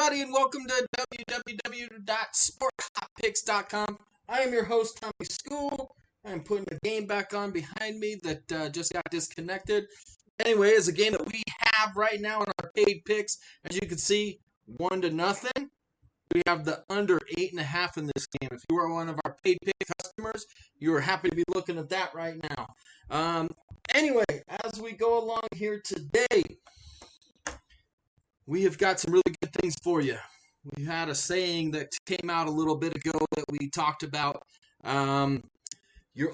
everybody, and welcome to www.sporthotpicks.com. I am your host, Tommy School. I'm putting a game back on behind me that just got disconnected. Anyway, it's a game that we have right now in our paid picks. As you can see, 1-0. We have the under 8.5 in this game. If you are one of our paid pick customers, you are happy to be looking at that right now. Anyway, as we go along here today, we have got some really good things for you. We had a saying that came out a little bit ago that we talked about. You're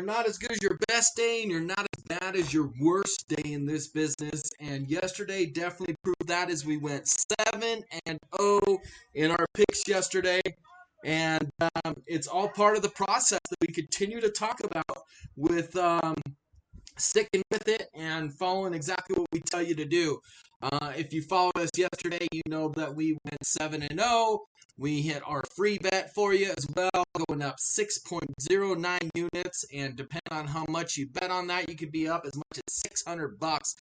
not as good as your best day, and you're not as bad as your worst day in this business. And yesterday definitely proved that as we went 7-0 in our picks yesterday. And it's all part of the process that we continue to talk about with sticking with it and following exactly what we tell you to do. If you followed us yesterday, you know that we went 7-0. We hit our free bet for you as well, going up 6.09 units. And depending on how much you bet on that, you could be up as much as $600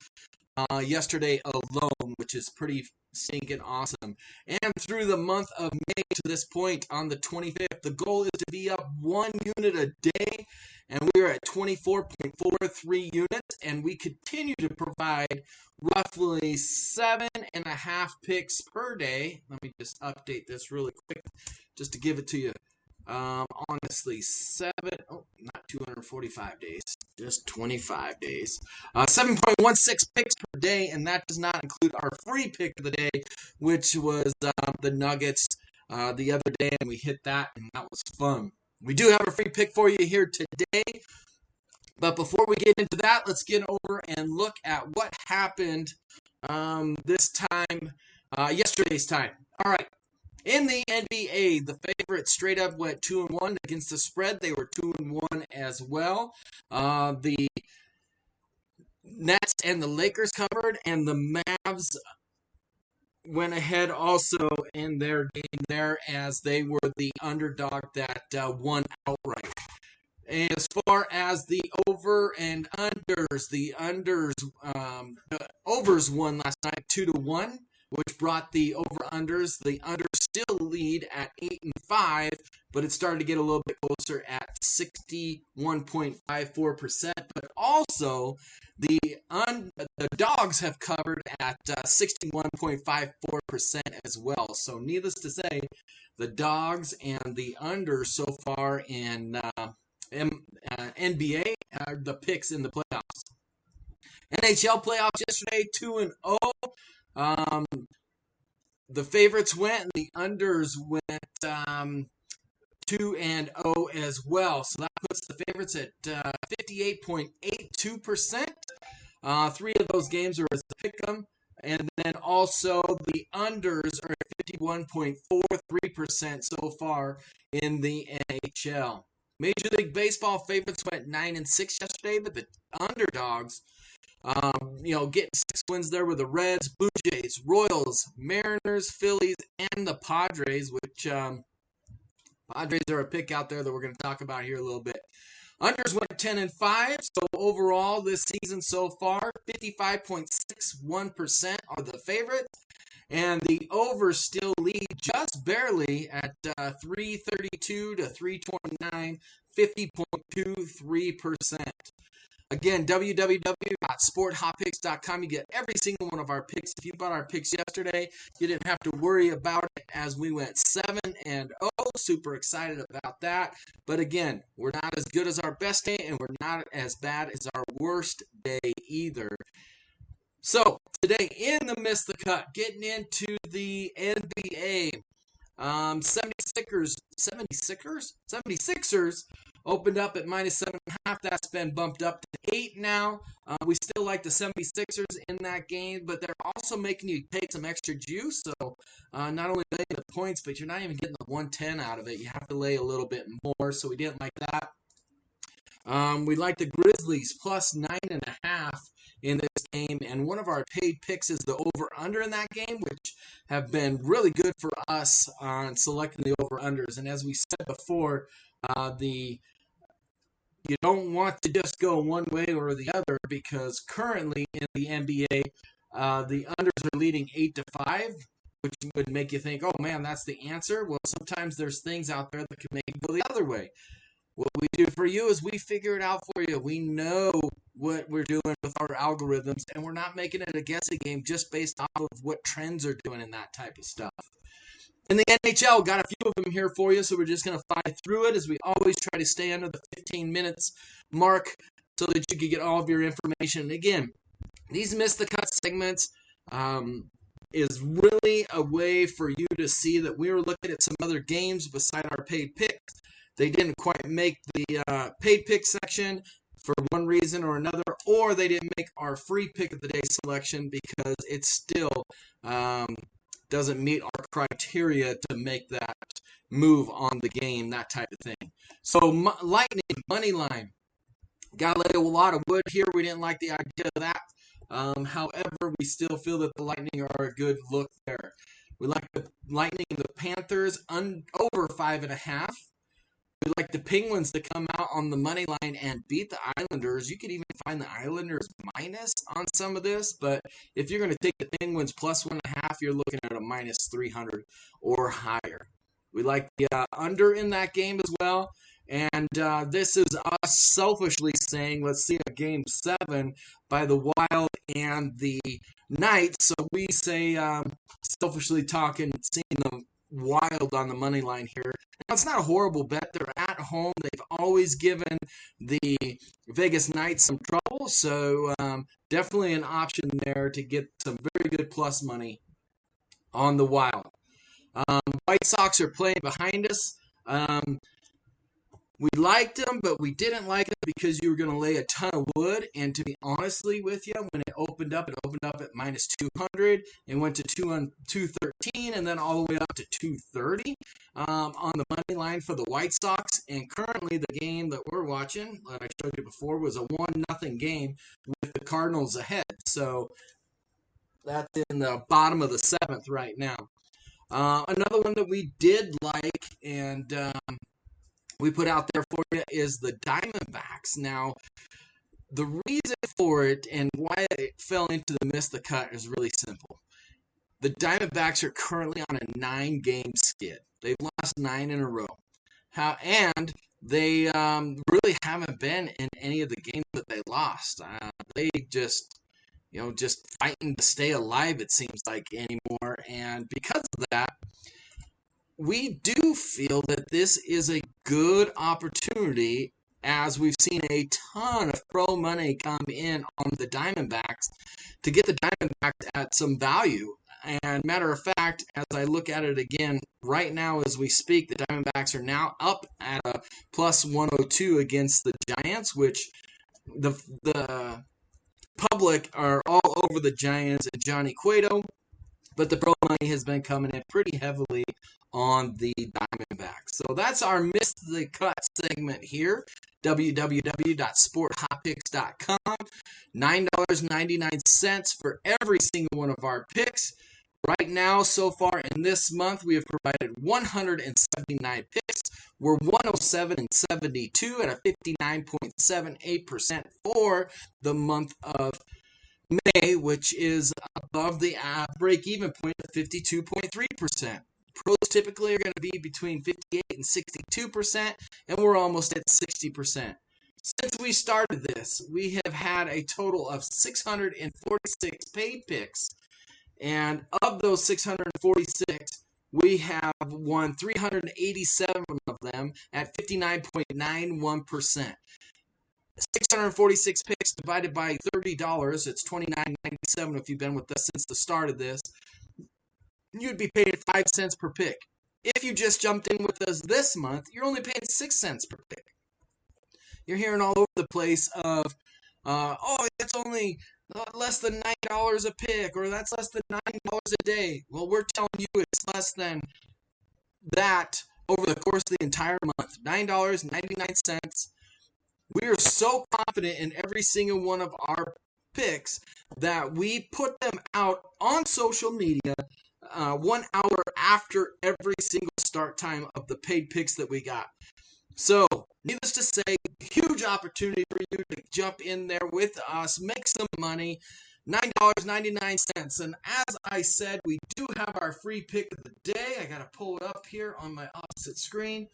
yesterday alone, which is pretty stinking awesome. And through the month of May to this point, on the 25th, the goal is to be up 1 unit a day, and we are at 24.43 units, and we continue to provide roughly 7.5 picks per day. Let me just update this really quick just to give it to you. Honestly, not 245 days, just 25 days. 7.16 picks per day, and that does not include our free pick of the day, which was the Nuggets the other day, and we hit that, and that was fun. We do have a free pick for you here today, but before we get into that, let's get over and look at what happened yesterday's time. All right. In the NBA, the favorites straight up went 2-1 against the spread. They were 2-1 as well. The Nets and the Lakers covered, and the Mavs went ahead also in their game there as they were the underdog that won outright. As far as the over and unders, the overs won last night 2-1. Which brought the over-unders. The unders still lead at 8-5, but it started to get a little bit closer at 61.54%. But also, the dogs have covered at 61.54% as well. So needless to say, the dogs and the unders so far in NBA are the picks in the playoffs. NHL playoffs yesterday, 2-0. The favorites went, and the unders went 2-0 as well. So that puts the favorites at 58.82%. 3 of those games are as the pick'em, and then also the unders are at 51.43% so far in the NHL. Major League Baseball favorites went 9-6 yesterday, but the underdogs, getting 6 wins there with the Reds, Blue Jays, Royals, Mariners, Phillies, and the Padres, which Padres are a pick out there that we're going to talk about here a little bit. Unders went 10-5, so overall this season so far, 55.61% are the favorites, and the overs still lead just barely at 332 to 329, 50.23%. Again, www.sporthotpicks.com. You get every single one of our picks. If you bought our picks yesterday, you didn't have to worry about it as we went 7-0. Super excited about that. But again, we're not as good as our best day, and we're not as bad as our worst day either. So, today in the Miss the Cut, getting into the NBA, 76ers opened up at -7.5. That's been bumped up to 8 now. We still like the 76ers in that game, but they're also making you take some extra juice. So not only laying the points, but you're not even getting the 110 out of it. You have to lay a little bit more, so we didn't like that. We like the Grizzlies plus 9.5 in this game, and one of our paid picks is the over-under in that game, which have been really good for us on selecting the over-unders. And as we said before, you don't want to just go one way or the other, because currently in the NBA, the unders are leading 8-5, which would make you think, oh man, that's the answer. Well, sometimes there's things out there that can make it go the other way. What we do for you is we figure it out for you. We know what we're doing with our algorithms, and we're not making it a guessing game just based off of what trends are doing and that type of stuff. In the NHL, got a few of them here for you, so we're just going to fly through it as we always try to stay under the 15 minutes mark so that you can get all of your information. And again, these Miss the Cut segments is really a way for you to see that we were looking at some other games beside our paid picks. They didn't quite make the paid pick section for one reason or another, or they didn't make our free pick of the day selection because it still doesn't meet our criteria to make that move on the game, that type of thing. So Lightning, money line. Got to lay a lot of wood here. We didn't like the idea of that. However, we still feel that the Lightning are a good look there. We like the Lightning and the Panthers over 5.5. We like the Penguins to come out on the money line and beat the Islanders. You could even find the Islanders minus on some of this, but if you're going to take the Penguins plus 1.5, you're looking at a minus 300 or higher. We like the under in that game as well. And this is us selfishly saying, let's see a game 7 by the Wild and the Knights. So we say, selfishly talking, seeing the Wild on the money line here. Now, it's not a horrible bet. They're at home. They've always given the Vegas Knights some trouble. So definitely an option there to get some very good plus money on the Wild. White Sox are playing behind us. We liked them, but we didn't like them because you were going to lay a ton of wood. And to be honestly with you, when it opened up at minus 200 and went to 213 and then all the way up to 230 on the money line for the White Sox. And currently the game that we're watching, that I showed you before, was a 1-0 game with the Cardinals ahead. So that's in the bottom of the 7th right now. Another one that we did like and we put out there for you is the Diamondbacks. Now, the reason for it and why it fell into the Miss the Cut is really simple. The Diamondbacks are currently on a 9-game skid. They've lost 9 in a row. And they really haven't been in any of the games that they lost. They just fighting to stay alive, it seems like, anymore. And because of that, we do feel that this is a good opportunity, as we've seen a ton of pro money come in on the Diamondbacks, to get the Diamondbacks at some value. And matter of fact, as I look at it again right now as we speak, the Diamondbacks are now up at a plus 102 against the Giants, which the public are all over the Giants and Johnny Cueto. But the pro money has been coming in pretty heavily on the Diamondbacks. So that's our Miss the Cut segment here. www.sporthotpicks.com. $9.99 for every single one of our picks. Right now, so far in this month, we have provided 179 picks. We're 107-72 at a 59.78% for the month of May, which is above the break-even point of 52.3%. Pros typically are going to be between 58 and 62%, and we're almost at 60%. Since we started this, we have had a total of 646 paid picks, and of those 646, we have won 387 of them at 59.91%. 646 picks divided by $30, it's $29.97 if you've been with us since the start of this. You'd be paying 5 cents per pick. If you just jumped in with us this month, you're only paying 6 cents per pick. You're hearing all over the place of, it's only less than $9 a pick, or that's less than $9 a day. Well, we're telling you it's less than that over the course of the entire month. $9.99. We are so confident in every single one of our picks that we put them out on social media 1 hour after every single start time of the paid picks that we got. So, needless to say, huge opportunity for you to jump in there with us, make some money. $9.99. And as I said, we do have our free pick of the day. I got to pull it up here on my opposite screen.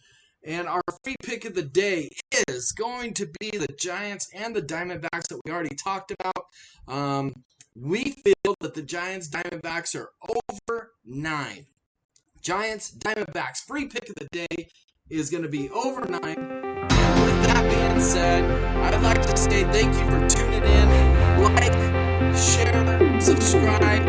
And our free pick of the day is going to be the Giants and the Diamondbacks that we already talked about. We feel that the Giants Diamondbacks are over 9. Giants Diamondbacks free pick of the day is going to be over 9. And with that being said, I'd like to say thank you for tuning in. Like, share, subscribe,